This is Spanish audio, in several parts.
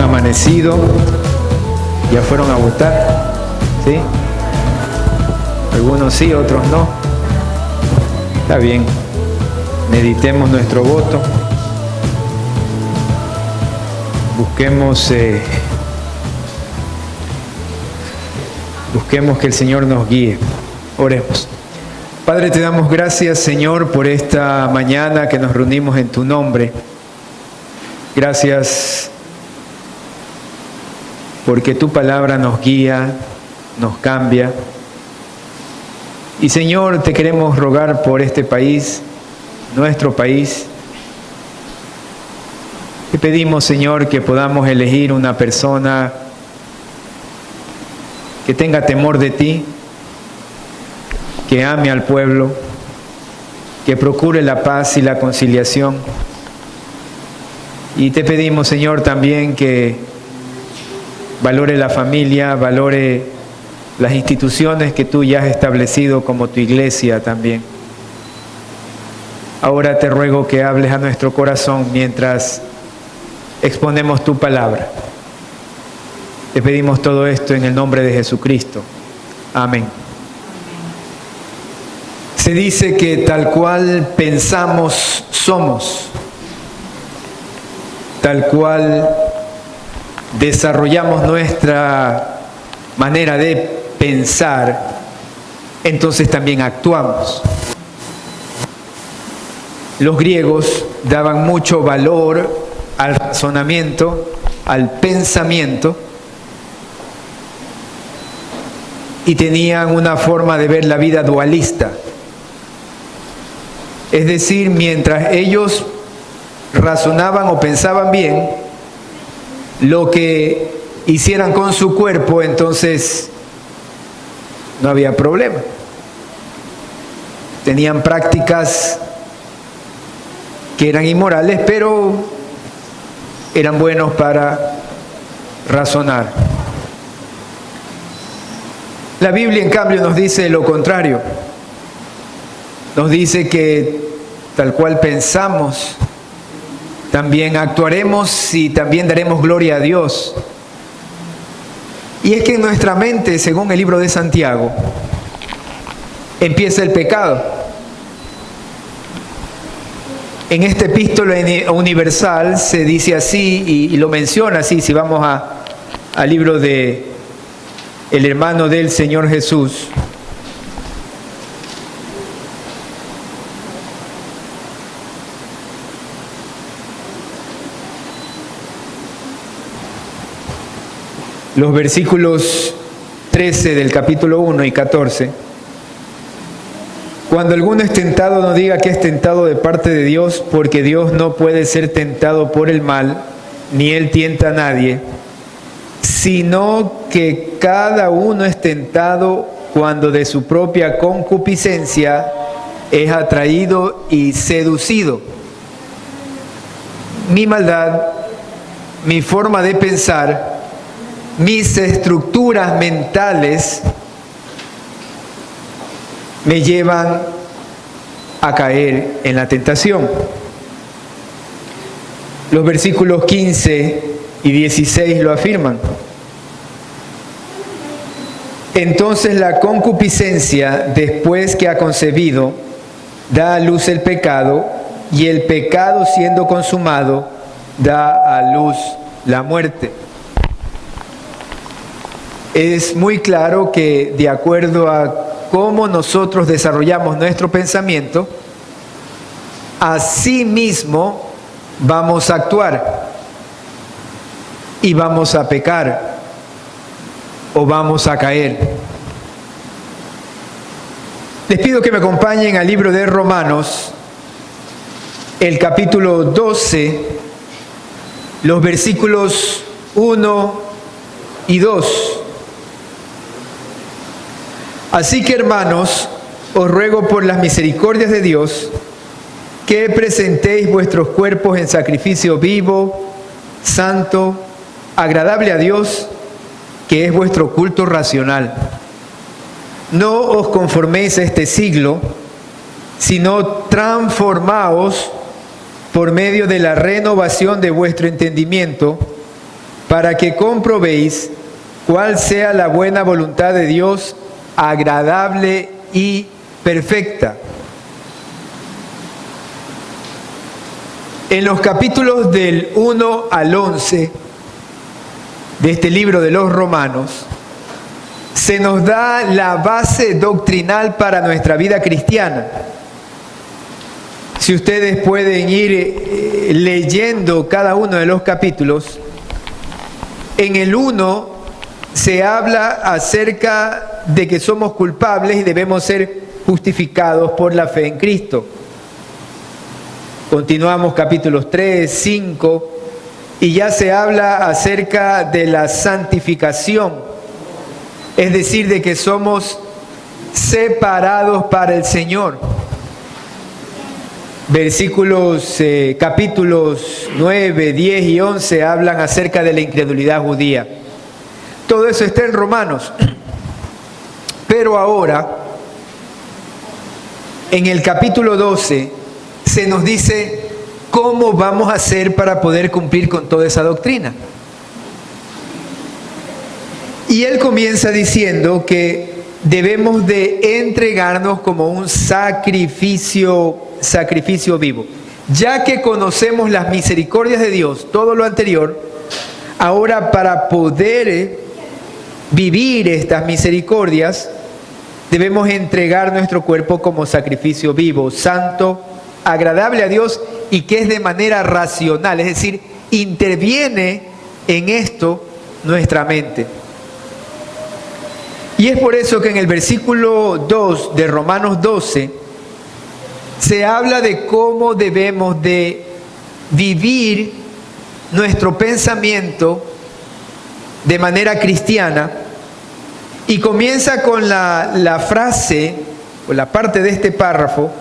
amanecido, ya fueron a votar, ¿sí? Algunos sí, otros no. Está bien, meditemos nuestro voto, busquemos que el Señor nos guíe. Oremos. Padre, te damos gracias, Señor, por esta mañana que nos reunimos en tu nombre. Gracias porque tu palabra nos guía, nos cambia. Y Señor, te queremos rogar por este país, nuestro país. Te pedimos, Señor, que podamos elegir una persona que tenga temor de ti, que ame al pueblo, que procure la paz y la conciliación. Y te pedimos, Señor, también que valore la familia, valore las instituciones que tú ya has establecido como tu iglesia también. Ahora te ruego que hables a nuestro corazón mientras exponemos tu palabra. Te pedimos todo esto en el nombre de Jesucristo. Amén. Se dice que tal cual pensamos, somos. Tal cual desarrollamos nuestra manera de pensar, entonces también actuamos. Los griegos daban mucho valor al razonamiento, al pensamiento, y tenían una forma de ver la vida dualista. Es decir, mientras ellos razonaban o pensaban bien, lo que hicieran con su cuerpo, entonces no había problema. Tenían prácticas que eran inmorales, pero eran buenos para razonar. La Biblia, en cambio, nos dice lo contrario. Nos dice que tal cual pensamos, también actuaremos y también daremos gloria a Dios. Y es que en nuestra mente, según el libro de Santiago, empieza el pecado. En esta epístola universal se dice así y lo menciona así, si vamos al libro de el hermano del Señor Jesús. Los versículos 13 del capítulo 1 y 14. Cuando alguno es tentado, no diga que es tentado de parte de Dios, porque Dios no puede ser tentado por el mal, ni Él tienta a nadie, sino que cada uno es tentado cuando de su propia concupiscencia es atraído y seducido. Mi maldad, mi forma de pensar, mis estructuras mentales me llevan a caer en la tentación. Los versículos 15 y 16 lo afirman. Entonces la concupiscencia, después que ha concebido, da a luz el pecado, y el pecado, siendo consumado, da a luz la muerte. Es muy claro que de acuerdo a cómo nosotros desarrollamos nuestro pensamiento, así mismo vamos a actuar y vamos a pecar o vamos a caer. Les pido que me acompañen al libro de Romanos, el capítulo 12, los versículos 1 y 2. Así que, hermanos, os ruego por las misericordias de Dios que presentéis vuestros cuerpos en sacrificio vivo, santo, agradable a Dios, que es vuestro culto racional. No os conforméis a este siglo, sino transformaos por medio de la renovación de vuestro entendimiento, para que comprobéis cuál sea la buena voluntad de Dios, agradable y perfecta. En los capítulos del 1 al 11 de este libro de los Romanos, se nos da la base doctrinal para nuestra vida cristiana. Si ustedes pueden ir leyendo cada uno de los capítulos, en el 1 se habla acerca de que somos culpables y debemos ser justificados por la fe en Cristo. Continuamos capítulos 3, 5, y ya se habla acerca de la santificación, es decir, de que somos separados para el Señor. Capítulos 9, 10 y 11 hablan acerca de la incredulidad judía. Todo eso está en Romanos. Pero ahora, en el capítulo 12, se nos dice cómo vamos a hacer para poder cumplir con toda esa doctrina. Y él comienza diciendo que debemos de entregarnos como un sacrificio vivo. Ya que conocemos las misericordias de Dios, todo lo anterior, ahora para poder vivir estas misericordias, debemos entregar nuestro cuerpo como sacrificio vivo, santo, agradable a Dios y que es de manera racional, es decir, interviene en esto nuestra mente. Y es por eso que en el versículo 2 de Romanos 12 se habla de cómo debemos de vivir nuestro pensamiento de manera cristiana, y comienza con la frase o la parte de este párrafo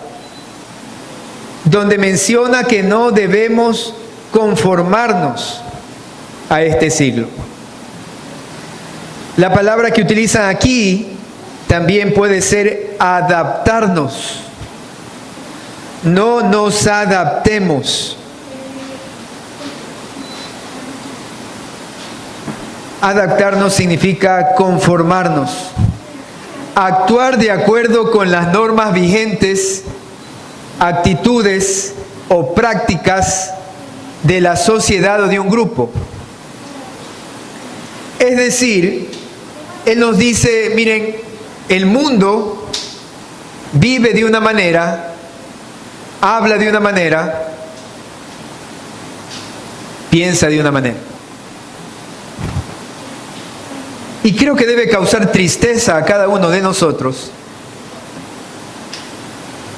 donde menciona que no debemos conformarnos a este siglo. La palabra que utilizan aquí también puede ser adaptarnos. No nos adaptemos. Adaptarnos significa conformarnos, actuar de acuerdo con las normas vigentes, actitudes o prácticas de la sociedad o de un grupo. Es decir, él nos dice, miren, el mundo vive de una manera, habla de una manera, piensa de una manera. Y creo que debe causar tristeza a cada uno de nosotros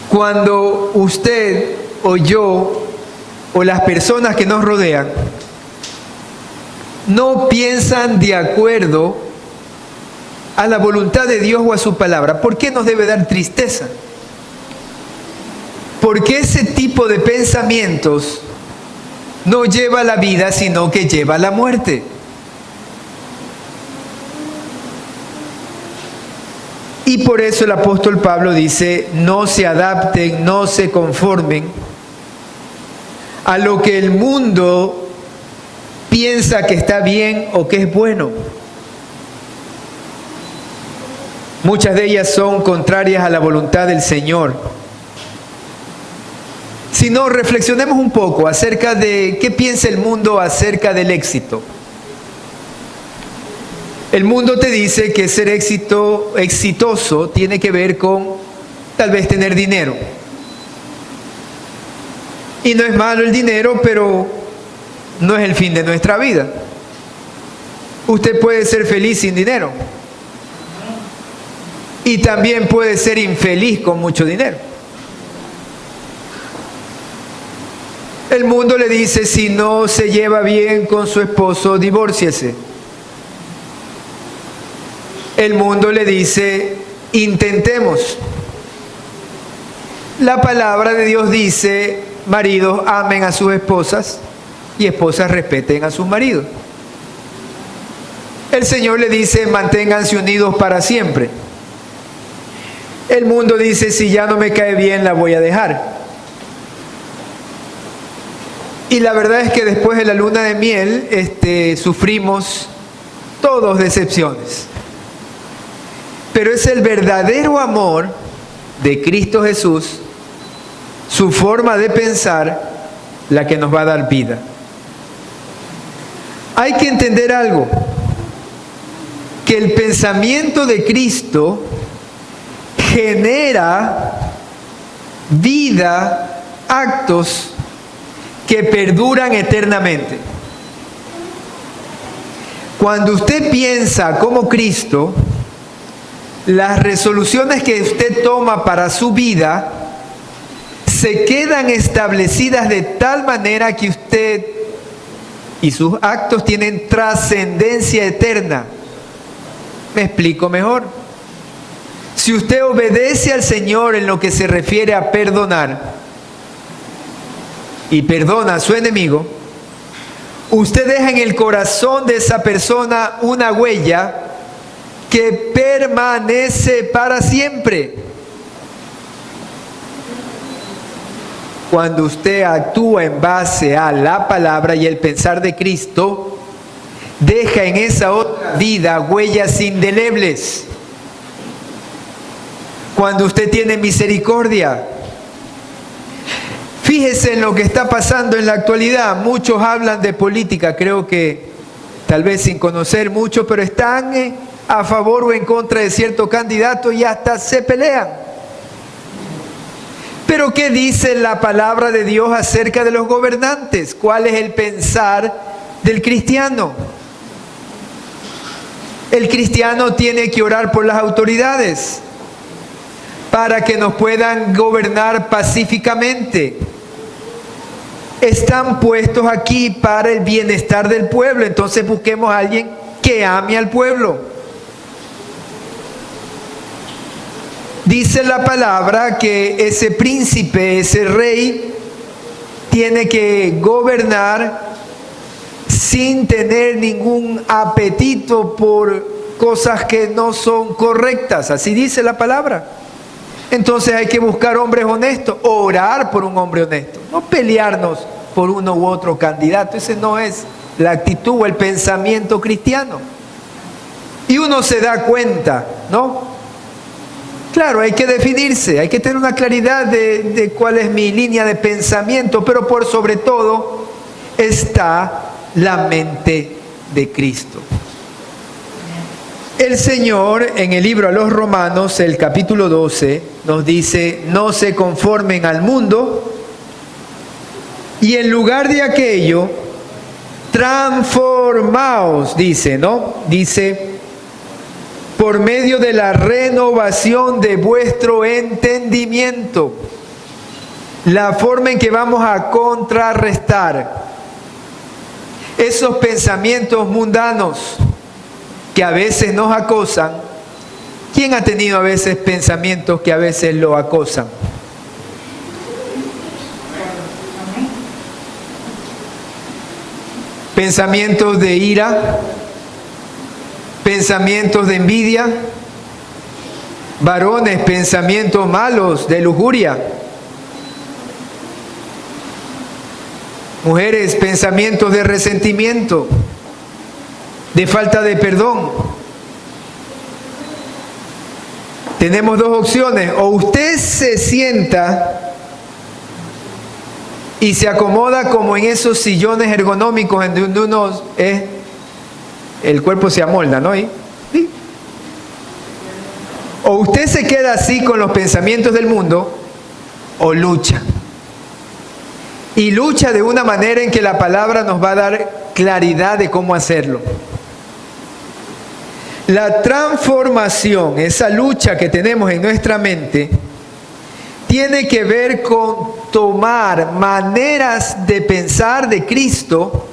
cuando usted o yo o las personas que nos rodean no piensan de acuerdo a la voluntad de Dios o a su palabra. ¿Por qué nos debe dar tristeza? Porque ese tipo de pensamientos no lleva a la vida, sino que lleva a la muerte. Y por eso el apóstol Pablo dice, no se adapten, no se conformen a lo que el mundo piensa que está bien o que es bueno. Muchas de ellas son contrarias a la voluntad del Señor. Si no, reflexionemos un poco acerca de qué piensa el mundo acerca del éxito. El mundo te dice que ser exitoso tiene que ver con tal vez tener dinero. Y no es malo el dinero, pero no es el fin de nuestra vida. Usted puede ser feliz sin dinero. Y también puede ser infeliz con mucho dinero. El mundo le dice, si no se lleva bien con su esposo, divórciese. El mundo le dice, intentemos. La palabra de Dios dice, maridos amen a sus esposas y esposas respeten a sus maridos. El Señor le dice, manténganse unidos para siempre. El mundo dice, si ya no me cae bien, la voy a dejar. Y la verdad es que después de la luna de miel, sufrimos todos decepciones. Pero es el verdadero amor de Cristo Jesús, su forma de pensar, la que nos va a dar vida. Hay que entender algo, que el pensamiento de Cristo genera vida, actos que perduran eternamente. Cuando usted piensa como Cristo, las resoluciones que usted toma para su vida se quedan establecidas de tal manera que usted y sus actos tienen trascendencia eterna. Me explico mejor. Si usted obedece al Señor en lo que se refiere a perdonar y perdona a su enemigo, usted deja en el corazón de esa persona una huella que permanece para siempre. Cuando usted actúa en base a la palabra y el pensar de Cristo, deja en esa otra vida huellas indelebles. Cuando usted tiene misericordia, fíjese en lo que está pasando en la actualidad. Muchos hablan de política, creo que tal vez sin conocer mucho, pero están a favor o en contra de cierto candidato y hasta se pelean. Pero ¿qué dice la palabra de Dios acerca de los gobernantes? ¿Cuál es el pensar del cristiano? El cristiano tiene que orar por las autoridades para que nos puedan gobernar pacíficamente. Están puestos aquí para el bienestar del pueblo, entonces busquemos a alguien que ame al pueblo. Dice la palabra que ese príncipe, ese rey, tiene que gobernar sin tener ningún apetito por cosas que no son correctas. Así dice la palabra. Entonces hay que buscar hombres honestos, orar por un hombre honesto, no pelearnos por uno u otro candidato. Ese no es la actitud o el pensamiento cristiano. Y uno se da cuenta, ¿no? Claro, hay que definirse, hay que tener una claridad de cuál es mi línea de pensamiento, pero por sobre todo está la mente de Cristo. El Señor en el libro a los Romanos, el capítulo 12, nos dice: no se conformen al mundo, y en lugar de aquello, transformaos, dice, ¿no? Dice, por medio de la renovación de vuestro entendimiento, la forma en que vamos a contrarrestar esos pensamientos mundanos que a veces nos acosan. ¿Quién ha tenido a veces pensamientos que a veces lo acosan? Pensamientos de ira, pensamientos de envidia, varones, pensamientos malos de lujuria, mujeres, pensamientos de resentimiento, de falta de perdón. Tenemos dos opciones: o usted se sienta y se acomoda como en esos sillones ergonómicos en donde uno el cuerpo se amolda, ¿no? ¿Sí? O usted se queda así con los pensamientos del mundo, o lucha. Y lucha de una manera en que la palabra nos va a dar claridad de cómo hacerlo. La transformación, esa lucha que tenemos en nuestra mente, tiene que ver con tomar maneras de pensar de Cristo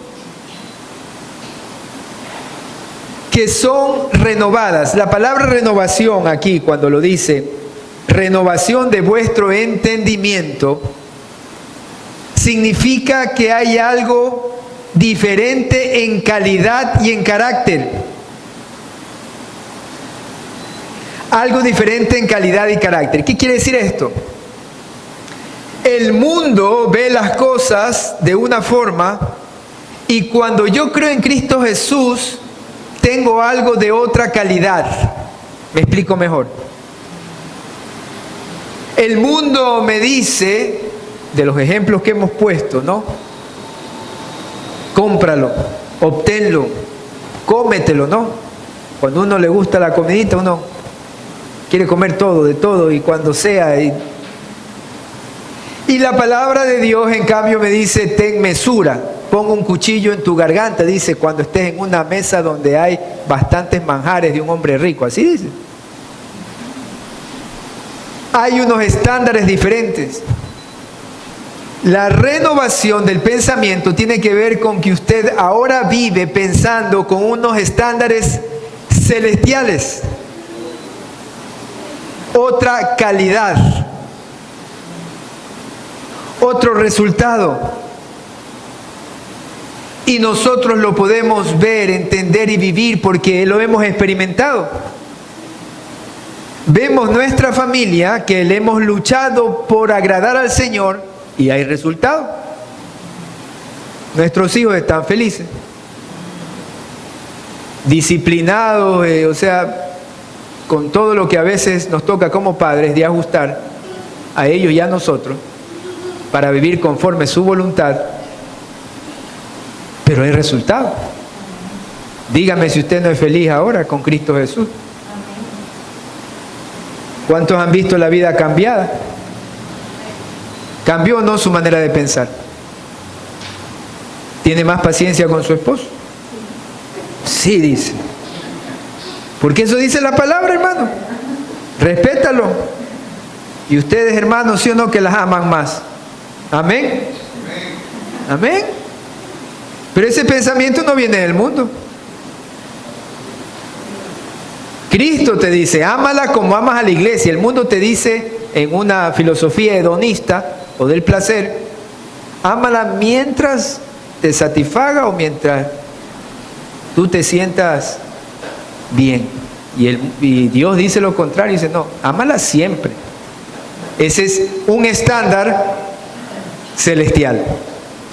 que son renovadas. La palabra renovación aquí, cuando lo dice, renovación de vuestro entendimiento, significa que hay algo diferente en calidad y en carácter. Algo diferente en calidad y carácter. ¿Qué quiere decir esto? El mundo ve las cosas de una forma y cuando yo creo en Cristo Jesús, tengo algo de otra calidad. Me explico mejor. El mundo me dice, de los ejemplos que hemos puesto, ¿no? Cómpralo, obténlo, cómetelo, ¿no? Cuando a uno le gusta la comidita, uno quiere comer todo, de todo, y cuando sea. Y la palabra de Dios, en cambio, me dice, ten mesura, pon un cuchillo en tu garganta, dice, cuando estés en una mesa donde hay bastantes manjares de un hombre rico, así dice. Hay unos estándares diferentes. La renovación del pensamiento tiene que ver con que usted ahora vive pensando con unos estándares celestiales. Otra calidad. Otro resultado. Y nosotros lo podemos ver, entender y vivir porque lo hemos experimentado. Vemos nuestra familia que le hemos luchado por agradar al Señor y hay resultado. Nuestros hijos están felices, disciplinados, o sea, con todo lo que a veces nos toca como padres de ajustar a ellos y a nosotros para vivir conforme su voluntad, pero hay resultado. Dígame si usted no es feliz ahora con Cristo Jesús. ¿Cuántos han visto la vida cambiada? ¿Cambió o no su manera de pensar? ¿Tiene más paciencia con su esposo? Sí, dice. Porque eso dice la palabra, hermano. Respétalo. Y ustedes, hermanos, sí o no, que las aman más. Amén. Amén. Pero ese pensamiento no viene del mundo. Cristo te dice, ámala como amas a la iglesia. El mundo te dice, en una filosofía hedonista o del placer, ámala mientras te satisfaga o mientras tú te sientas bien. Y Dios dice lo contrario, dice, no, ámala siempre. Ese es un estándar celestial.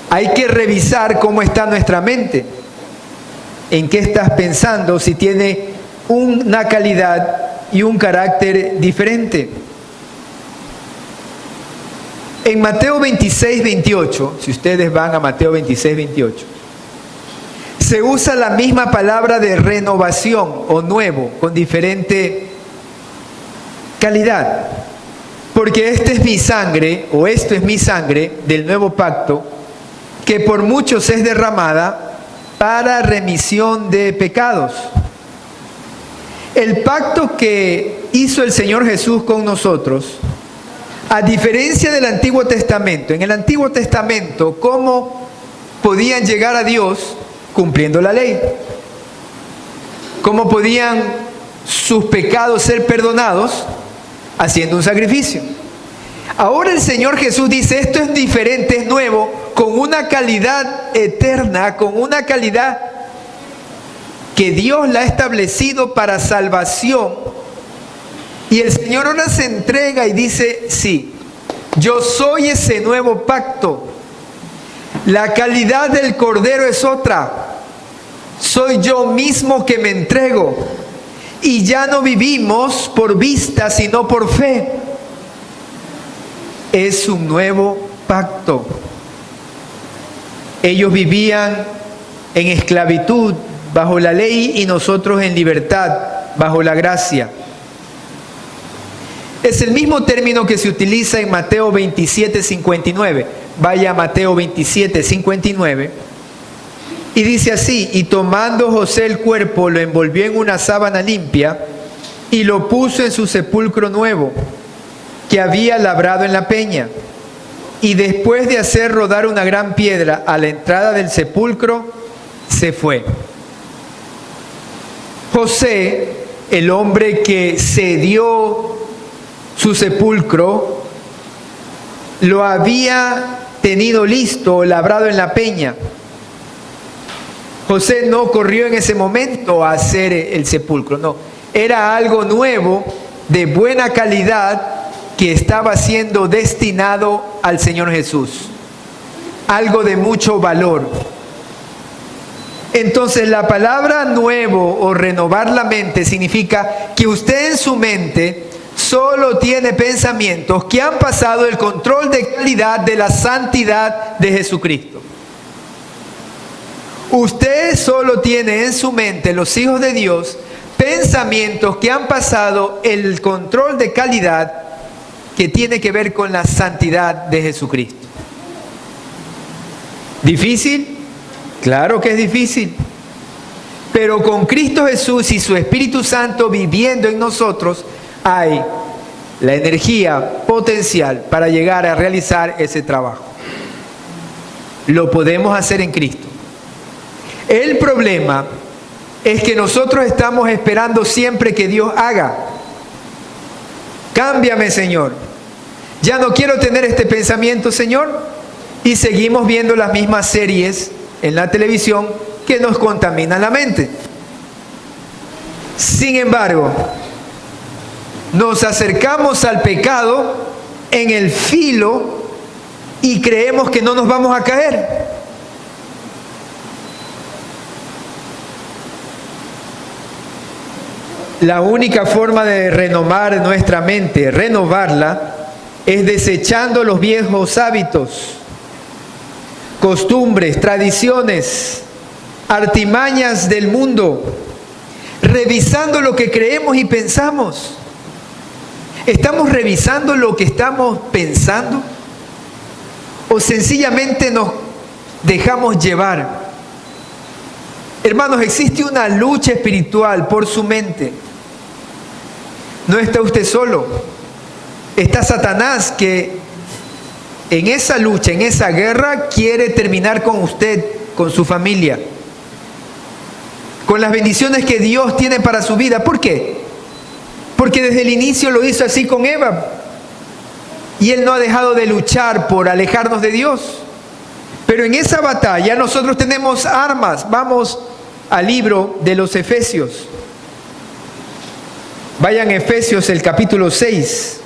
Hay que revisar cómo está nuestra mente, en qué estás pensando, si tiene una calidad y un carácter diferente. En Mateo 26, 28, si ustedes van a Mateo 26, 28, se usa la misma palabra de renovación o nuevo, con diferente calidad. Porque esta es mi sangre, o esto es mi sangre del nuevo pacto, que por muchos es derramada para remisión de pecados. El pacto que hizo el Señor Jesús con nosotros, a diferencia del Antiguo Testamento, en el Antiguo Testamento, ¿cómo podían llegar a Dios? Cumpliendo la ley. ¿Cómo podían sus pecados ser perdonados? Haciendo un sacrificio. Ahora el Señor Jesús dice, esto es diferente, es nuevo, con una calidad eterna, con una calidad que Dios la ha establecido para salvación. Y el Señor ahora se entrega y dice, sí, yo soy ese nuevo pacto. La calidad del Cordero es otra. Soy yo mismo que me entrego. Y ya no vivimos por vista, sino por fe. Es un nuevo pacto. Ellos vivían en esclavitud bajo la ley y nosotros en libertad bajo la gracia. Es el mismo término que se utiliza en Mateo 27, 59. Vaya a Mateo 27, 59. Y dice así, y tomando José el cuerpo, lo envolvió en una sábana limpia y lo puso en su sepulcro nuevo, que había labrado en la peña. Y después de hacer rodar una gran piedra a la entrada del sepulcro, se fue. José, el hombre que cedió su sepulcro, lo había tenido listo, labrado en la peña. José no corrió en ese momento a hacer el sepulcro, no. Era algo nuevo, de buena calidad, que estaba siendo destinado al Señor Jesús. Algo de mucho valor. Entonces la palabra nuevo o renovar la mente significa que usted en su mente solo tiene pensamientos que han pasado el control de calidad de la santidad de Jesucristo. Usted solo tiene en su mente, los hijos de Dios, pensamientos que han pasado el control de calidad que tiene que ver con la santidad de Jesucristo. ¿Difícil? Claro que es difícil. Pero con Cristo Jesús y su Espíritu Santo viviendo en nosotros, hay la energía potencial para llegar a realizar ese trabajo. Lo podemos hacer en Cristo. El problema es que nosotros estamos esperando siempre que Dios haga. Cámbiame, Señor. Ya no quiero tener este pensamiento, Señor. Y seguimos viendo las mismas series en la televisión que nos contaminan la mente. Sin embargo, nos acercamos al pecado en el filo y creemos que no nos vamos a caer. La única forma de renovar nuestra mente, renovarla, es desechando los viejos hábitos, costumbres, tradiciones, artimañas del mundo, revisando lo que creemos y pensamos. ¿Estamos revisando lo que estamos pensando? ¿O sencillamente nos dejamos llevar? Hermanos, existe una lucha espiritual por su mente. No está usted solo. Está Satanás que en esa lucha, en esa guerra, quiere terminar con usted, con su familia, con las bendiciones que Dios tiene para su vida. ¿Por qué? Porque desde el inicio lo hizo así con Eva. Y Él no ha dejado de luchar por alejarnos de Dios. Pero en esa batalla nosotros tenemos armas. Vamos al libro de los Efesios. Vayan a Efesios el capítulo 6.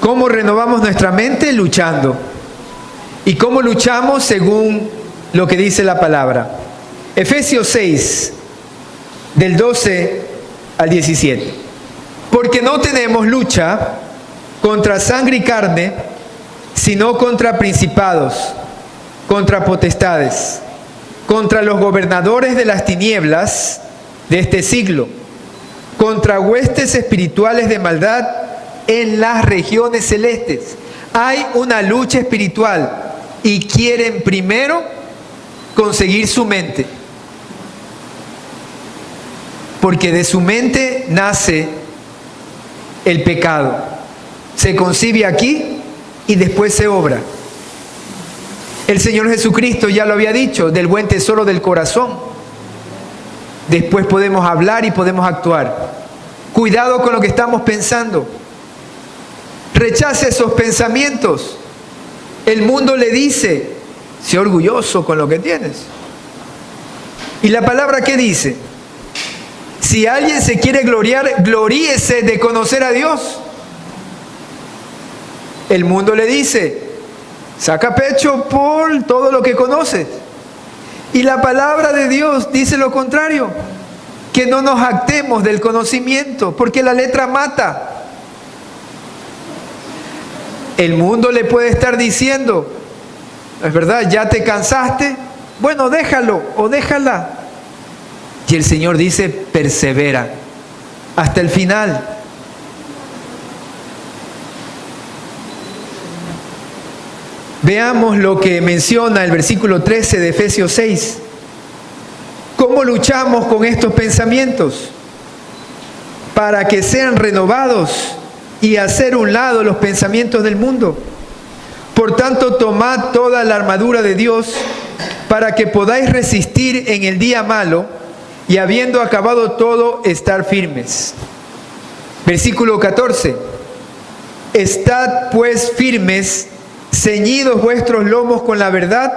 ¿Cómo renovamos nuestra mente? Luchando. ¿Y cómo luchamos? Según lo que dice la palabra. Efesios 6, del 12 al 17. Porque no tenemos lucha contra sangre y carne, sino contra principados, contra potestades, contra los gobernadores de las tinieblas de este siglo, contra huestes espirituales de maldad en las regiones celestes. Hay una lucha espiritual y quieren primero conseguir su mente, porque de su mente nace el pecado. Se concibe aquí y después se obra. El Señor Jesucristo ya lo había dicho, del buen tesoro del corazón. Después podemos hablar y podemos actuar. Cuidado con lo que estamos pensando. Rechace esos pensamientos. El mundo le dice, sé orgulloso con lo que tienes. ¿Y la palabra qué dice? Si alguien se quiere gloriar, gloríese de conocer a Dios. El mundo le dice, saca pecho por todo lo que conoces. Y la palabra de Dios dice lo contrario, que no nos jactemos del conocimiento, porque la letra mata. El mundo le puede estar diciendo, es verdad, ya te cansaste, bueno, déjalo o déjala. Y el Señor dice, persevera hasta el final. Veamos lo que menciona el versículo 13 de Efesios 6. ¿Cómo luchamos con estos pensamientos? Para que sean renovados y hacer un lado los pensamientos del mundo. Por tanto, tomad toda la armadura de Dios para que podáis resistir en el día malo y habiendo acabado todo, estar firmes. Versículo 14. Estad pues firmes, ceñidos vuestros lomos con la verdad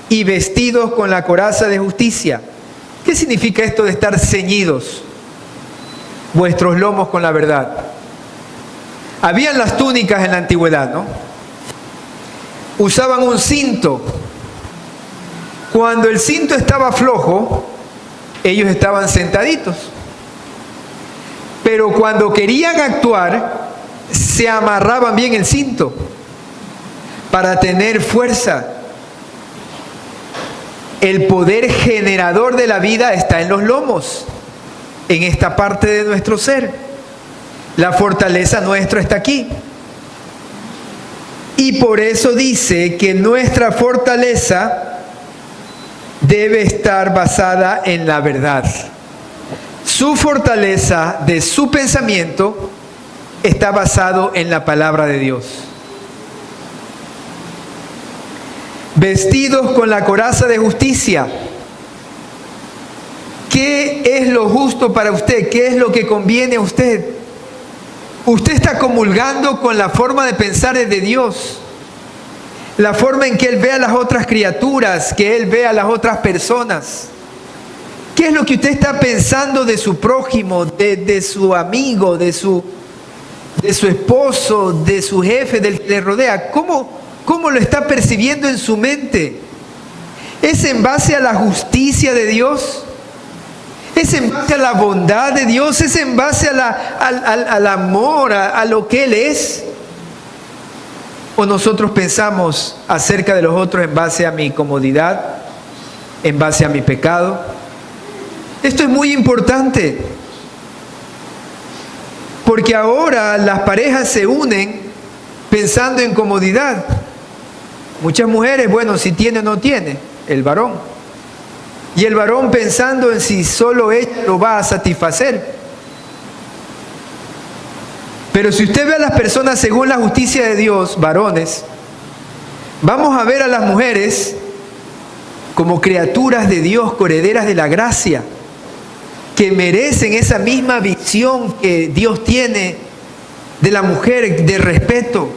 y vestidos con la coraza de justicia, ¿Qué significa esto de estar ceñidos vuestros lomos con la verdad? Habían las túnicas en la antigüedad, ¿no? Usaban un cinto. Cuando el cinto estaba flojo, ellos estaban sentaditos. Pero cuando querían actuar, se amarraban bien el cinto para tener fuerza. El poder generador de la vida está en los lomos, en esta parte de nuestro ser. La fortaleza nuestra está aquí. Y por eso dice que nuestra fortaleza debe estar basada en la verdad. Su fortaleza de su pensamiento está basado en la palabra de Dios. Vestidos con la coraza de justicia. ¿Qué es lo justo para usted? ¿Qué es lo que conviene a usted? Usted está comulgando con la forma de pensar de Dios. La forma en que Él ve a las otras criaturas, que Él ve a las otras personas. ¿Qué es lo que usted está pensando de su prójimo, de su amigo, de su esposo, de su jefe, del que le rodea? ¿Cómo lo está percibiendo en su mente? ¿Es en base a la justicia de Dios? ¿Es en base a la bondad de Dios? ¿Es en base al amor, a lo que Él es? ¿O nosotros pensamos acerca de los otros en base a mi comodidad, en base a mi pecado? Esto es muy importante, porque ahora las parejas se unen pensando en comodidad. Muchas mujeres, bueno, si tiene o no tiene, el varón. Y el varón pensando en si solo ella lo va a satisfacer. Pero si usted ve a las personas según la justicia de Dios, varones, vamos a ver a las mujeres como criaturas de Dios, coherederas de la gracia, que merecen esa misma visión que Dios tiene de la mujer, de respeto,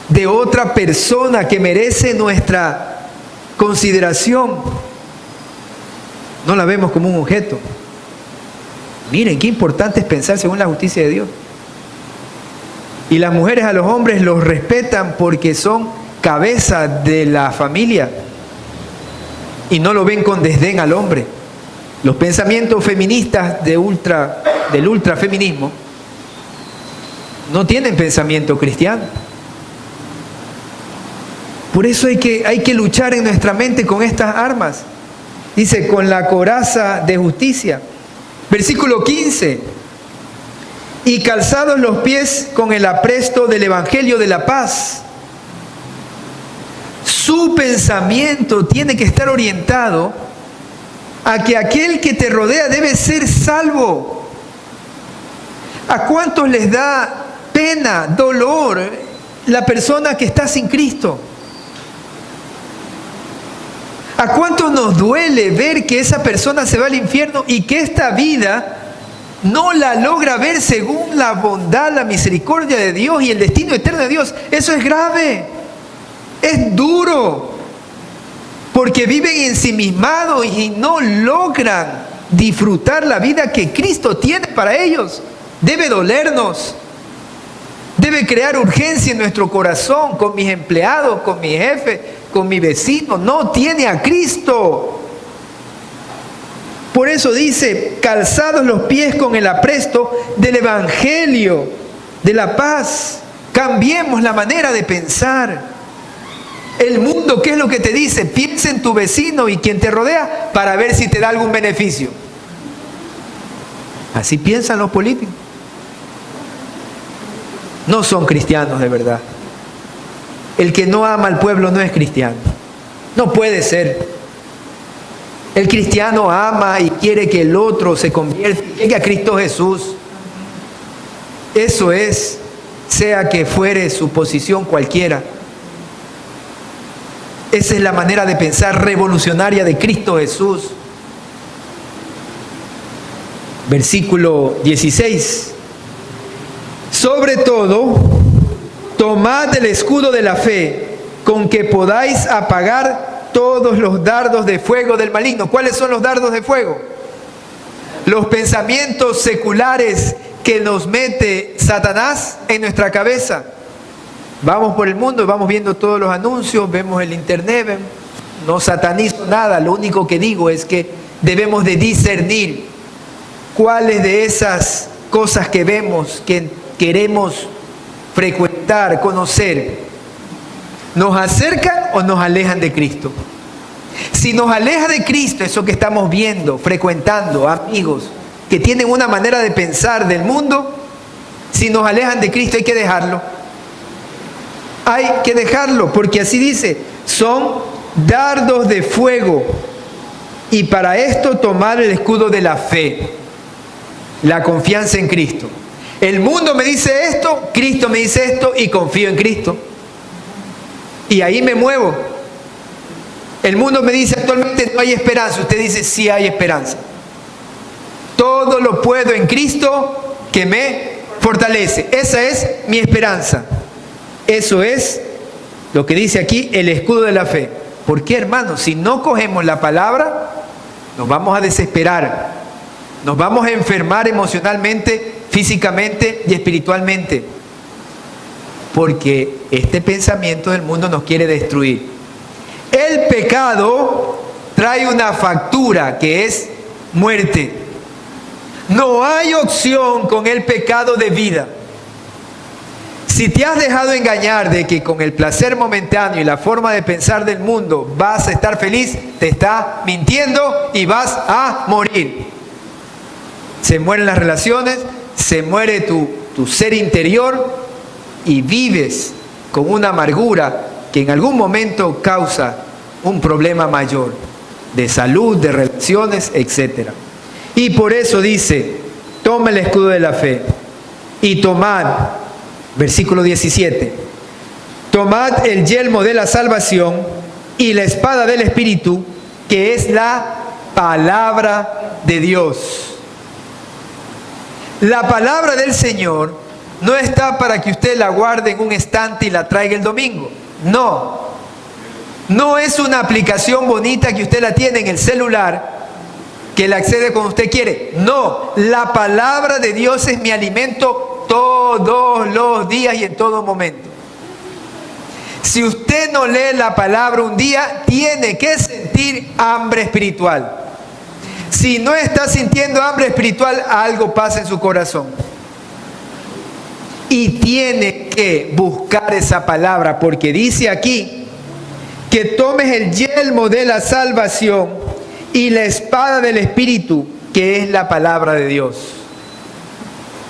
de otra persona que merece nuestra consideración. No la vemos como un objeto. Miren, qué importante es pensar según la justicia de Dios. Y las mujeres a los hombres los respetan porque son cabeza de la familia y no lo ven con desdén al hombre. Los pensamientos feministas del ultrafeminismo no tienen pensamiento cristiano. Por eso hay que luchar en nuestra mente con estas armas. Dice, con la coraza de justicia. Versículo 15. Y calzados los pies con el apresto del Evangelio de la paz. Su pensamiento tiene que estar orientado a que aquel que te rodea debe ser salvo. ¿A cuántos les da pena, dolor la persona que está sin Cristo? ¿A cuántos nos duele ver que esa persona se va al infierno y que esta vida no la logra ver según la bondad, la misericordia de Dios y el destino eterno de Dios? Eso es grave, es duro, porque viven ensimismados y no logran disfrutar la vida que Cristo tiene para ellos. Debe dolernos, debe crear urgencia en nuestro corazón con mis empleados, con mi jefe, con mi vecino. No tiene a Cristo. Por eso dice, calzados los pies con el apresto del Evangelio de la paz. Cambiemos la manera de pensar. El mundo, ¿qué es lo que te dice? Piensa en tu vecino y quien te rodea para ver si te da algún beneficio. Así piensan los políticos. No son cristianos de verdad. El que no ama al pueblo no es cristiano. No puede ser. El cristiano ama y quiere que el otro se convierta y llegue a Cristo Jesús. Eso es, sea que fuere su posición cualquiera. Esa es la manera de pensar revolucionaria de Cristo Jesús. Versículo 16. Sobre todo, tomad el escudo de la fe, con que podáis apagar todos los dardos de fuego del maligno. ¿Cuáles son los dardos de fuego? Los pensamientos seculares que nos mete Satanás en nuestra cabeza. Vamos por el mundo, vamos viendo todos los anuncios, vemos el internet, no satanizo nada, lo único que digo es que debemos de discernir cuáles de esas cosas que vemos, que queremos frecuentar, conocer, nos acercan o nos alejan de Cristo. Si nos aleja de Cristo, eso que estamos viendo, frecuentando, amigos que tienen una manera de pensar del mundo, si nos alejan de Cristo hay que dejarlo. Hay que dejarlo, porque así dice, son dardos de fuego. Y para esto tomar el escudo de la fe, la confianza en Cristo. El mundo me dice esto, Cristo me dice esto y confío en Cristo. Y ahí me muevo. El mundo me dice actualmente no hay esperanza. Usted dice sí hay esperanza. Todo lo puedo en Cristo que me fortalece. Esa es mi esperanza. Eso es lo que dice aquí el escudo de la fe. ¿Por qué, hermanos? Si no cogemos la palabra, nos vamos a desesperar. Nos vamos a enfermar emocionalmente, físicamente y espiritualmente. Porque este pensamiento del mundo nos quiere destruir. El pecado trae una factura que es muerte. No hay opción con el pecado de vida. Si te has dejado engañar de que con el placer momentáneo y la forma de pensar del mundo vas a estar feliz, te está mintiendo y vas a morir. Se mueren las relaciones, se muere tu ser interior y vives con una amargura que en algún momento causa un problema mayor de salud, de relaciones, etc. Y por eso dice, toma el escudo de la fe y tomad, versículo 17, tomad el yelmo de la salvación y la espada del Espíritu, que es la palabra de Dios. La palabra del Señor no está para que usted la guarde en un estante y la traiga el domingo. No. No es una aplicación bonita que usted la tiene en el celular, que la accede cuando usted quiere. No, la palabra de Dios es mi alimento todos los días y en todo momento. Si usted no lee la palabra un día, tiene que sentir hambre espiritual. Si no está sintiendo hambre espiritual, algo pasa en su corazón. Y tiene que buscar esa palabra, porque dice aquí que tomes el yelmo de la salvación y la espada del Espíritu, que es la palabra de Dios.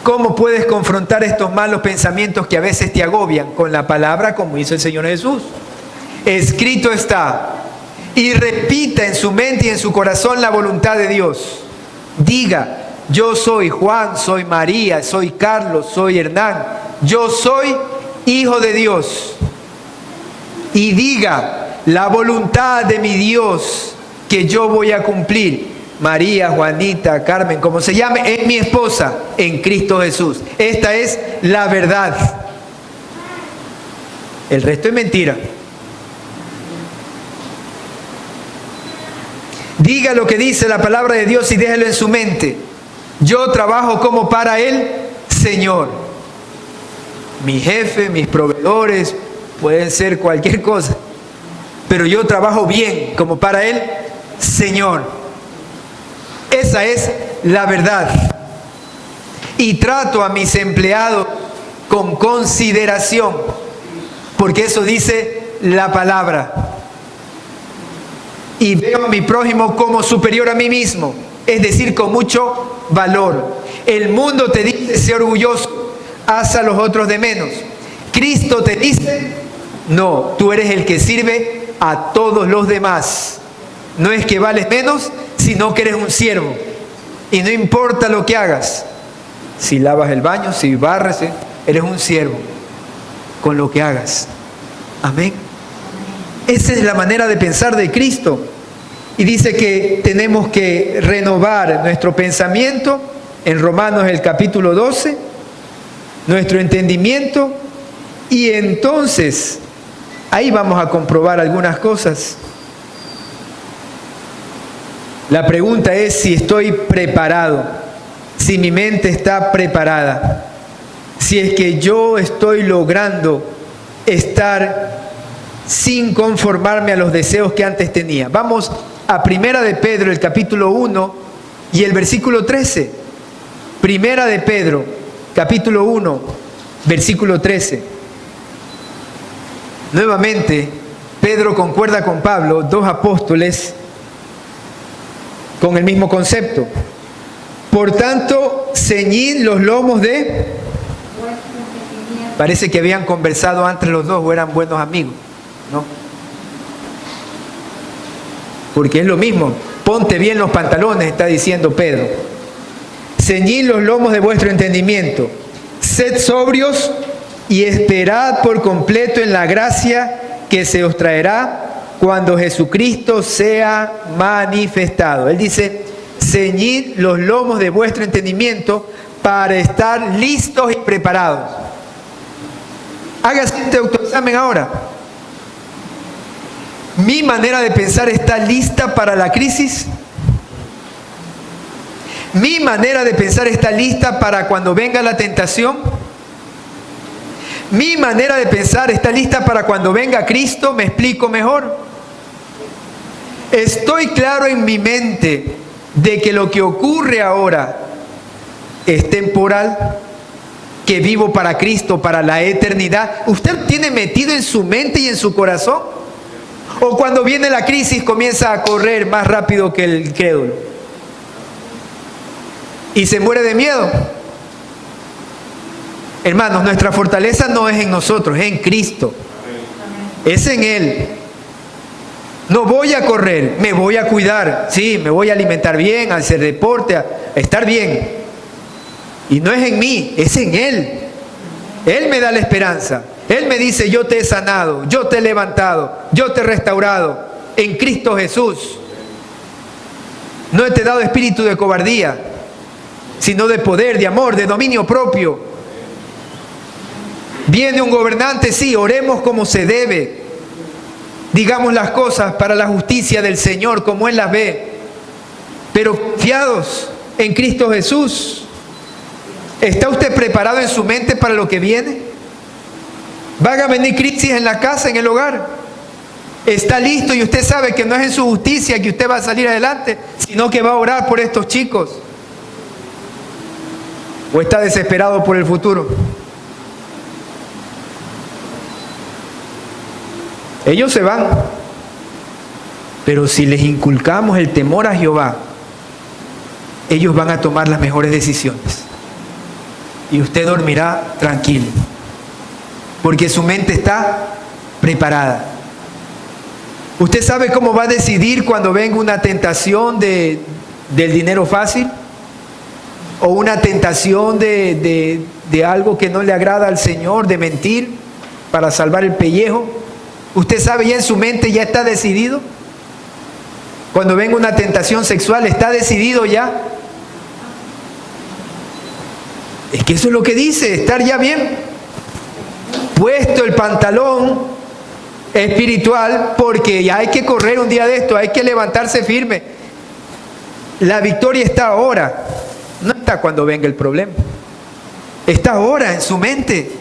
¿Cómo puedes confrontar estos malos pensamientos que a veces te agobian? Con la palabra, como hizo el Señor Jesús. Escrito está. Y repita en su mente y en su corazón la voluntad de Dios. Diga, yo soy Juan, soy María, soy Carlos, soy Hernán. Yo soy hijo de Dios. Y diga, la voluntad de mi Dios que yo voy a cumplir. María, Juanita, Carmen, como se llame, es mi esposa en Cristo Jesús. Esta es la verdad. El resto es mentira. Diga lo que dice la palabra de Dios y déjelo en su mente. Yo trabajo como para el Señor. Mi jefe, mis proveedores, pueden ser cualquier cosa. Pero yo trabajo bien como para el Señor. Esa es la verdad. Y trato a mis empleados con consideración, porque eso dice la palabra. Y veo a mi prójimo como superior a mí mismo, es decir, con mucho valor. El mundo te dice, sé orgulloso, haz a los otros de menos. Cristo te dice, no, tú eres el que sirve a todos los demás. No es que vales menos, sino que eres un siervo. Y no importa lo que hagas, si lavas el baño, si barres, eres un siervo con lo que hagas. Amén. Esa es la manera de pensar de Cristo. Y dice que tenemos que renovar nuestro pensamiento, en Romanos el capítulo 12, nuestro entendimiento, y entonces ahí vamos a comprobar algunas cosas. La pregunta es si estoy preparado, si mi mente está preparada, si es que yo estoy logrando estar sin conformarme a los deseos que antes tenía. Vamos a Primera de Pedro, el capítulo 1 y el versículo 13. Primera de Pedro, capítulo 1, versículo 13. Nuevamente, Pedro concuerda con Pablo, dos apóstoles, con el mismo concepto. Por tanto, ceñid los lomos de... Parece que habían conversado antes los dos o eran buenos amigos, ¿no? Porque es lo mismo. Ponte bien los pantalones, está diciendo Pedro. Ceñid los lomos de vuestro entendimiento. Sed sobrios y esperad por completo en la gracia que se os traerá cuando Jesucristo sea manifestado. Él dice, ceñid los lomos de vuestro entendimiento para estar listos y preparados. Hágase este autoexamen ahora. ¿Mi manera de pensar está lista para la crisis? ¿Mi manera de pensar está lista para cuando venga la tentación? ¿Mi manera de pensar está lista para cuando venga Cristo? ¿Me explico mejor? Estoy claro en mi mente de que lo que ocurre ahora es temporal, que vivo para Cristo, para la eternidad. ¿Usted tiene metido en su mente y en su corazón? ¿O cuando viene la crisis comienza a correr más rápido que el crédulo y se muere de miedo? Hermanos, nuestra fortaleza no es en nosotros, es en Cristo. Es en Él. No voy a correr, me voy a cuidar. Sí, me voy a alimentar bien, a hacer deporte, a estar bien. Y no es en mí, es en Él. Él me da la esperanza. Él me dice, yo te he sanado, yo te he levantado, yo te he restaurado en Cristo Jesús. No te he dado espíritu de cobardía, sino de poder, de amor, de dominio propio. Viene un gobernante, sí, oremos como se debe. Digamos las cosas para la justicia del Señor como Él las ve. Pero confiados en Cristo Jesús. ¿Está usted preparado en su mente para lo que viene? ¿Van a venir crisis en la casa, en el hogar? ¿Está listo y usted sabe que no es en su justicia que usted va a salir adelante, sino que va a orar por estos chicos? ¿O está desesperado por el futuro? Ellos se van, pero si les inculcamos el temor a Jehová, ellos van a tomar las mejores decisiones. Y usted dormirá tranquilo, porque su mente está preparada. ¿Usted sabe cómo va a decidir cuando venga una tentación del dinero fácil? ¿O una tentación de algo que no le agrada al Señor, de mentir para salvar el pellejo? ¿Usted sabe ya en su mente, ya está decidido? Cuando venga una tentación sexual, ¿está decidido ya? Es que eso es lo que dice, estar ya bien puesto el pantalón espiritual, porque ya hay que correr un día de esto, hay que levantarse firme. La victoria está ahora, no está cuando venga el problema. Está ahora en su mente,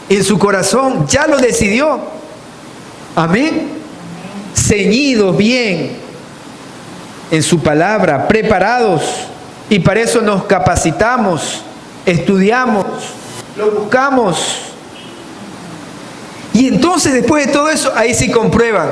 en su corazón, ya lo decidió. Amén. Ceñidos bien en su palabra, preparados, y para eso nos capacitamos, estudiamos, lo buscamos. Y entonces después de todo eso, ahí sí comprueban.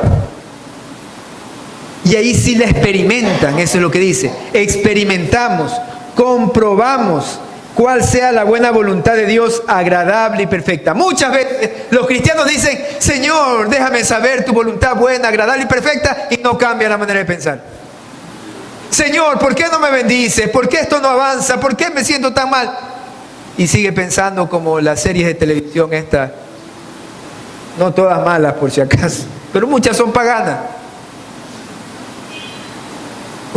Y ahí sí la experimentan, eso es lo que dice. Experimentamos, comprobamos cuál sea la buena voluntad de Dios, agradable y perfecta. Muchas veces los cristianos dicen, Señor, déjame saber tu voluntad buena, agradable y perfecta, y no cambia la manera de pensar. Señor, ¿por qué no me bendices? ¿Por qué esto no avanza? ¿Por qué me siento tan mal? Y sigue pensando como las series de televisión estas, no todas malas por si acaso, pero muchas son paganas.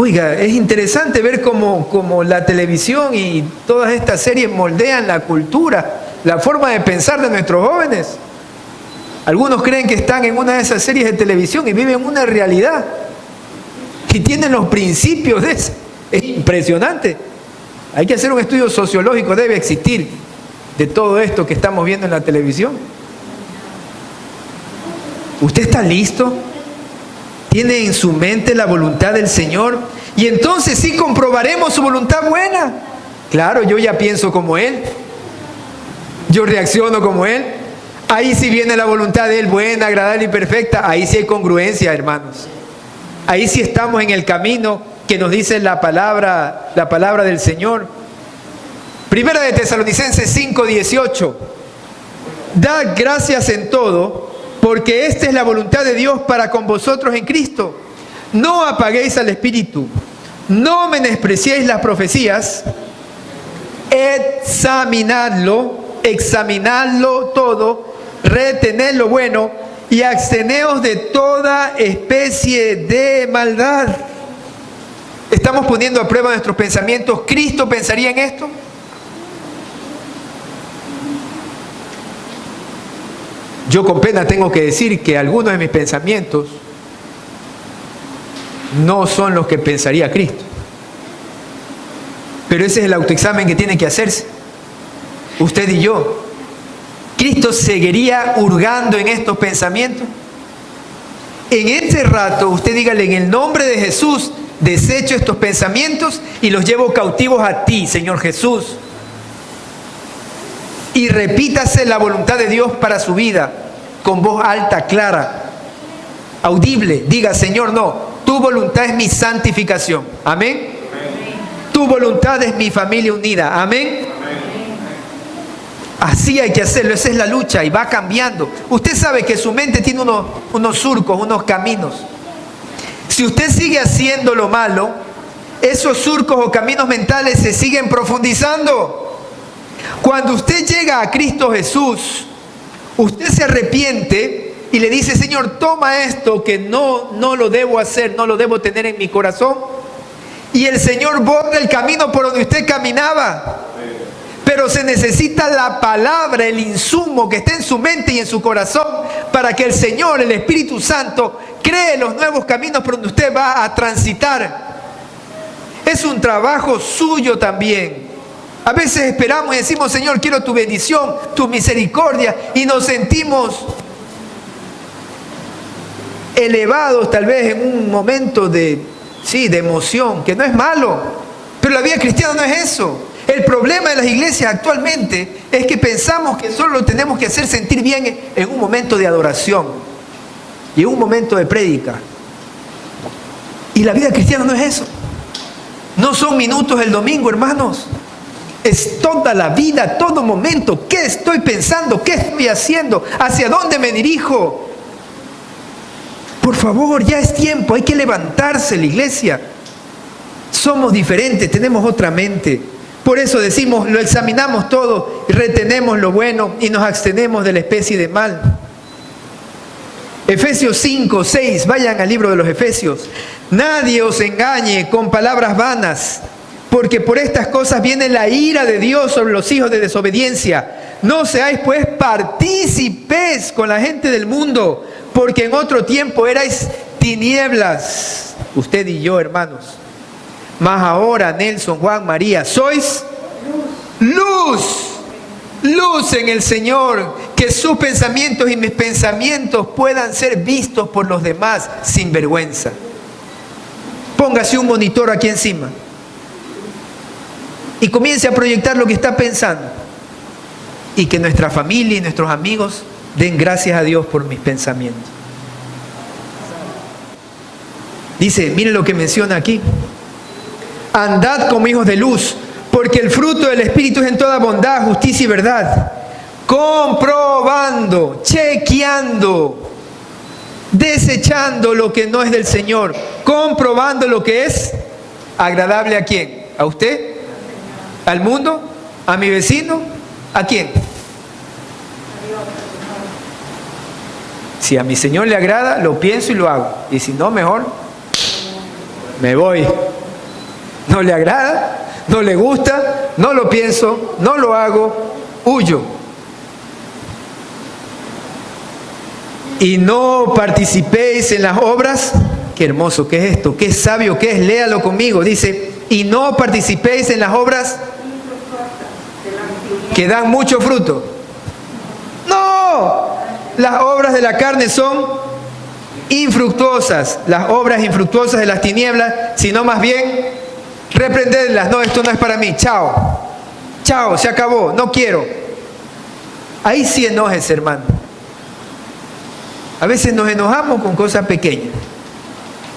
Oiga, es interesante ver cómo la televisión y todas estas series moldean la cultura, la forma de pensar de nuestros jóvenes. Algunos creen que están en una de esas series de televisión y viven una realidad y tienen los principios de eso. Es impresionante. Hay que hacer un estudio sociológico, debe existir, de todo esto que estamos viendo en la televisión. ¿Usted está listo? ¿Tiene en su mente la voluntad del Señor? Y entonces sí comprobaremos su voluntad buena. Claro, yo ya pienso como Él. Yo reacciono como Él. Ahí sí viene la voluntad de Él, buena, agradable y perfecta. Ahí sí hay congruencia, hermanos. Ahí sí estamos en el camino que nos dice la palabra del Señor. Primera de Tesalonicenses 5:18. Dad gracias en todo, porque esta es la voluntad de Dios para con vosotros en Cristo. No apaguéis al Espíritu, no menospreciéis las profecías, examinadlo todo, retened lo bueno y absteneos de toda especie de maldad. ¿Estamos poniendo a prueba nuestros pensamientos? ¿Cristo pensaría en esto? Yo con pena tengo que decir que algunos de mis pensamientos no son los que pensaría Cristo. Pero ese es el autoexamen que tiene que hacerse. Usted y yo. ¿Cristo seguiría hurgando en estos pensamientos? En este rato, usted dígale, en el nombre de Jesús, desecho estos pensamientos y los llevo cautivos a ti, Señor Jesús. Y repítase la voluntad de Dios para su vida, con voz alta, clara, audible. Diga, Señor, no, tu voluntad es mi santificación. Amén. Tu voluntad es mi familia unida. Amén. Así hay que hacerlo, esa es la lucha y va cambiando. Usted sabe que su mente tiene unos surcos, unos caminos. Si usted sigue haciendo lo malo, esos surcos o caminos mentales se siguen profundizando. Cuando usted llega a Cristo Jesús, usted se arrepiente y le dice, Señor, toma esto que no lo debo hacer, no lo debo tener en mi corazón. Y el Señor borra el camino por donde usted caminaba. Pero se necesita la palabra, el insumo que esté en su mente y en su corazón para que el Señor, el Espíritu Santo, cree los nuevos caminos por donde usted va a transitar. Es un trabajo suyo también. A veces esperamos y decimos, Señor, quiero tu bendición, tu misericordia, y nos sentimos elevados tal vez en un momento de emoción, que no es malo, pero la vida cristiana no es eso. El problema de las iglesias actualmente es que pensamos que solo lo tenemos que hacer sentir bien en un momento de adoración y en un momento de prédica. Y la vida cristiana no es eso. No son minutos el domingo, hermanos. Es toda la vida, todo momento. ¿Qué estoy pensando? ¿Qué estoy haciendo? ¿Hacia dónde me dirijo? Por favor, ya es tiempo. Hay que levantarse la iglesia. Somos diferentes, tenemos otra mente. Por eso decimos, lo examinamos todo, retenemos lo bueno y nos abstenemos de la especie de mal. Efesios 5, 6, vayan al libro de los Efesios. Nadie os engañe con palabras vanas, porque por estas cosas viene la ira de Dios sobre los hijos de desobediencia. No seáis pues partícipes con la gente del mundo, porque en otro tiempo erais tinieblas, usted y yo, hermanos. Mas ahora, Nelson, Juan, María, sois luz, luz en el Señor, que sus pensamientos y mis pensamientos puedan ser vistos por los demás sin vergüenza. Póngase un monitor aquí encima y comience a proyectar lo que está pensando, y que nuestra familia y nuestros amigos den gracias a Dios por mis pensamientos. Dice, miren lo que menciona aquí. Andad como hijos de luz, porque el fruto del Espíritu es en toda bondad, justicia y verdad, comprobando, chequeando, desechando lo que no es del Señor, comprobando lo que es agradable. ¿A quién? ¿A usted? ¿Al mundo? ¿A mi vecino? ¿A quién? Si a mi Señor le agrada, lo pienso y lo hago, y si no, mejor me voy. No le agrada, no le gusta, no lo pienso, no lo hago, huyo. Y no participéis en las obras qué hermoso, ¿qué es esto? Qué sabio, ¿qué es? Léalo conmigo. Dice, y no participéis en las obras que dan mucho fruto. No, las obras de la carne son infructuosas, las obras infructuosas de las tinieblas, sino más bien reprenderlas. No, esto no es para mí, chao, chao, se acabó, no quiero. Ahí sí enojes, hermano. A veces nos enojamos con cosas pequeñas.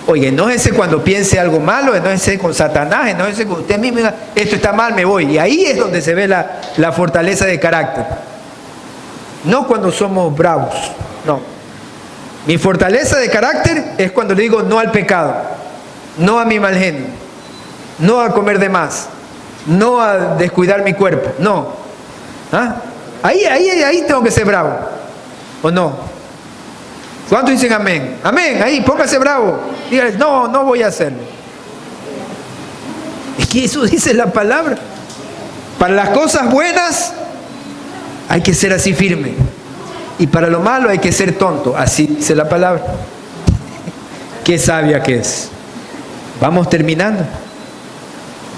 Oye, enójese cuando piense algo malo, enójese con Satanás, enójese con usted mismo, esto está mal, me voy. Y ahí es donde se ve la fortaleza de carácter. No cuando somos bravos, no. Mi fortaleza de carácter es cuando le digo no al pecado, no a mi mal genio, no a comer de más, no a descuidar mi cuerpo, no. ¿Ah? Ahí tengo que ser bravo, ¿o no? ¿Cuántos dicen amén? Amén, ahí, póngase bravo. Dígale, no voy a hacerlo. Es que eso dice la palabra. Para las cosas buenas hay que ser así firme. Y para lo malo hay que ser tonto. Así dice la palabra. Qué sabia que es. Vamos terminando.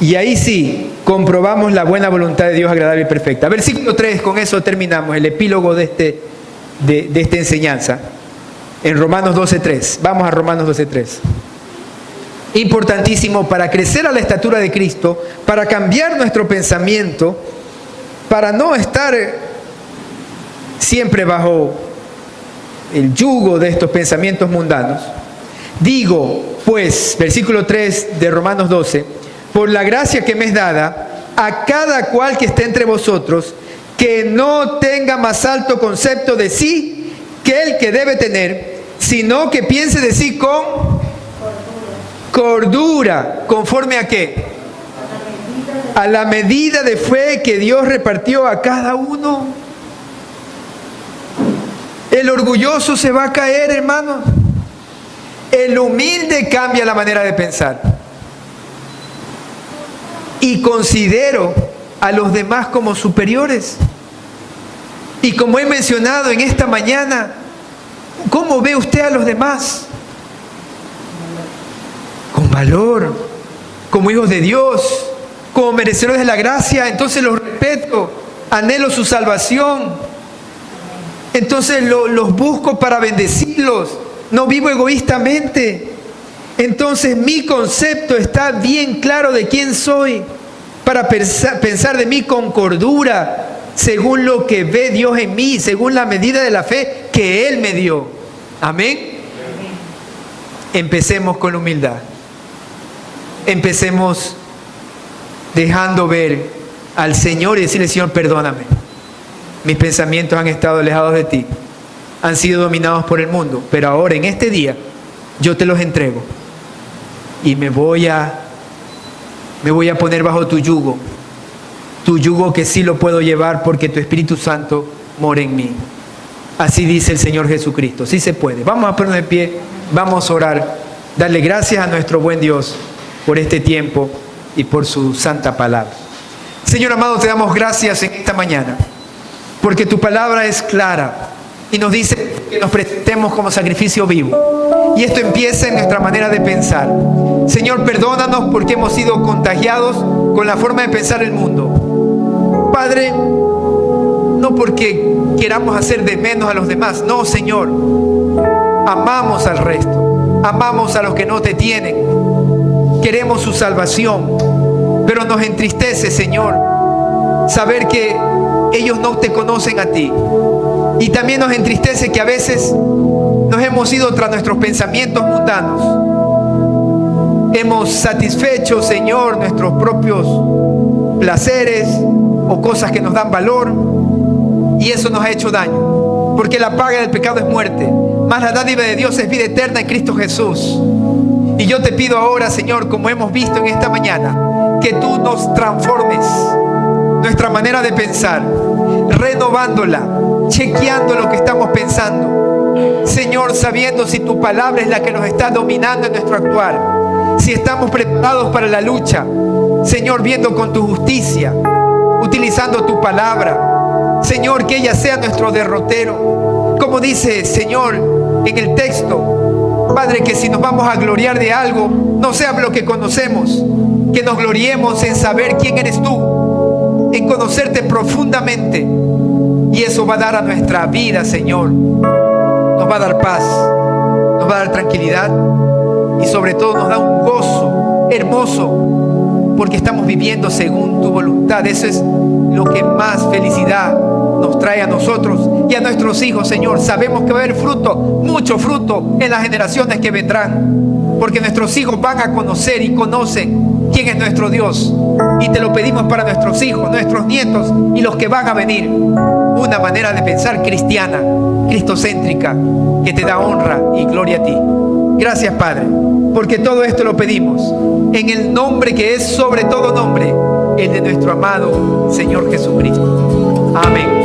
Y ahí sí, comprobamos la buena voluntad de Dios agradable y perfecta. Versículo 3, con eso terminamos el epílogo de esta enseñanza. En Romanos 12:3. Vamos a Romanos 12:3. Importantísimo para crecer a la estatura de Cristo, para cambiar nuestro pensamiento, para no estar siempre bajo el yugo de estos pensamientos mundanos. Digo, pues, versículo 3 de Romanos 12, por la gracia que me es dada, a cada cual que esté entre vosotros, que no tenga más alto concepto de sí que el que debe tener, sino que piense de sí con cordura. ¿Conforme a qué? A la medida de fe que Dios repartió a cada uno. El orgulloso se va a caer, hermano. El humilde cambia la manera de pensar. Y considero a los demás como superiores. Y como he mencionado en esta mañana, ¿cómo ve usted a los demás? Con valor, como hijos de Dios, como merecedores de la gracia. Entonces los respeto, anhelo su salvación. Entonces los busco para bendecirlos. No vivo egoístamente. Entonces mi concepto está bien claro de quién soy, para pensar de mí con cordura, según lo que ve Dios en mí, según la medida de la fe que Él me dio. Amén. Empecemos con humildad. Empecemos dejando ver al Señor y decirle, Señor, perdóname. Mis pensamientos han estado alejados de ti. Han sido dominados por el mundo. Pero ahora, en este día, yo te los entrego. Y me voy a poner bajo tu yugo. Tu yugo que sí lo puedo llevar porque tu Espíritu Santo mora en mí. Así dice el Señor Jesucristo. Sí se puede. Vamos a ponernos de pie. Vamos a orar. Darle gracias a nuestro buen Dios por este tiempo y por su santa palabra. Señor amado, te damos gracias en esta mañana, porque tu palabra es clara y nos dice que nos presentemos como sacrificio vivo. Y esto empieza en nuestra manera de pensar. Señor, perdónanos porque hemos sido contagiados con la forma de pensar el mundo. Padre, no porque queramos hacer de menos a los demás. No, Señor. Amamos al resto. Amamos a los que no te tienen. Queremos su salvación. Pero nos entristece, Señor, saber que ellos no te conocen a ti. Y también nos entristece que a veces nos hemos ido tras nuestros pensamientos mundanos. Hemos satisfecho, Señor, nuestros propios placeres o cosas que nos dan valor, y eso nos ha hecho daño, porque la paga del pecado es muerte, mas la dádiva de Dios es vida eterna en Cristo Jesús. Y yo te pido ahora, Señor, como hemos visto en esta mañana, que tú nos transformes nuestra manera de pensar, renovándola, chequeando lo que estamos pensando, Señor, sabiendo si tu palabra es la que nos está dominando en nuestro actuar, si estamos preparados para la lucha, Señor, viendo con tu justicia, utilizando tu palabra, Señor, que ella sea nuestro derrotero, como dice, Señor, en el texto, Padre, que si nos vamos a gloriar de algo, no sea lo que conocemos, que nos gloriemos en saber quién eres tú, en conocerte profundamente. Y eso va a dar a nuestra vida, Señor, nos va a dar paz, nos va a dar tranquilidad y sobre todo nos da un gozo hermoso, porque estamos viviendo según tu voluntad. Eso es lo que más felicidad nos trae a nosotros y a nuestros hijos, Señor. Sabemos que va a haber fruto, mucho fruto en las generaciones que vendrán, porque nuestros hijos van a conocer y conocen quién es nuestro Dios. Y te lo pedimos para nuestros hijos, nuestros nietos y los que van a venir. Una manera de pensar cristiana, cristocéntrica, que te da honra y gloria a ti. Gracias, Padre, porque todo esto lo pedimos en el nombre que es sobre todo nombre, el de nuestro amado Señor Jesucristo. Amén.